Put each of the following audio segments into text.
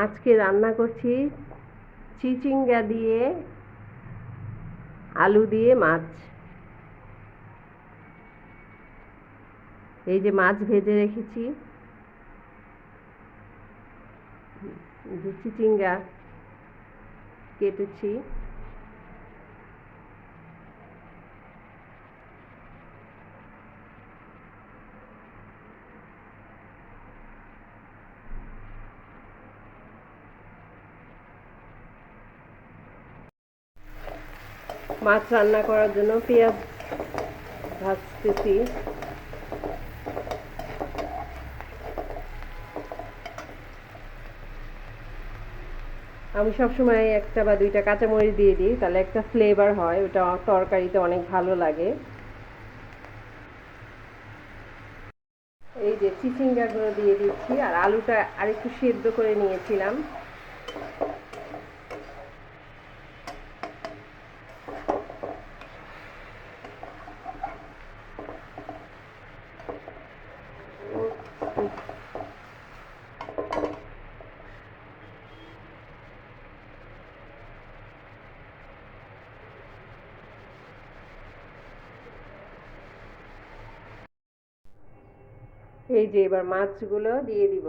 আজকে রান্না করছি চিচিঙ্গা দিয়ে আলু দিয়ে মাছ। এই যে মাছ ভেজে রেখেছি, এই যে চিচিঙ্গা কেটেছি, মাছ রান্না করার জন্য পেঁয়াজ ভাজতেছি। আমি সবসময় একটা বা দুইটা কাঁচামরিচ দিয়ে দিই, তাহলে একটা ফ্লেভার হয়, ওটা তরকারিতে অনেক ভালো লাগে। এই যে চিচিঙ্গাগুলো দিয়ে দিচ্ছি, আর আলুটা আরেকটু সেদ্ধ করে নিয়েছিলাম। এই যে এবার মাছগুলো দিয়ে দিব।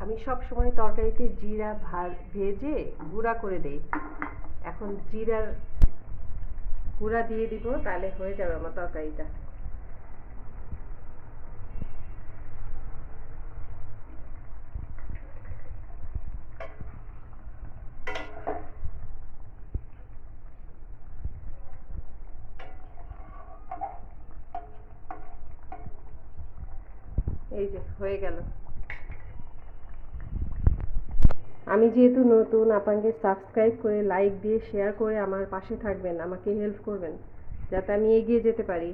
আমি সব সময় তরকারিতে জিরা ভেজে গুঁড়া করে দেই। এখন জিরার গুঁড়া দিয়ে দিব, তাহলে হয়ে যাবে আমার তরকারিটা। এই যে হয়ে গেল। আমি যেহেতু নতুন, আপনাকে সাবস্ক্রাইব করে লাইক দিয়ে শেয়ার করে আমার পাশে থাকবেন, আমাকে হেল্প করবেন যাতে আমি এগিয়ে যেতে পারি।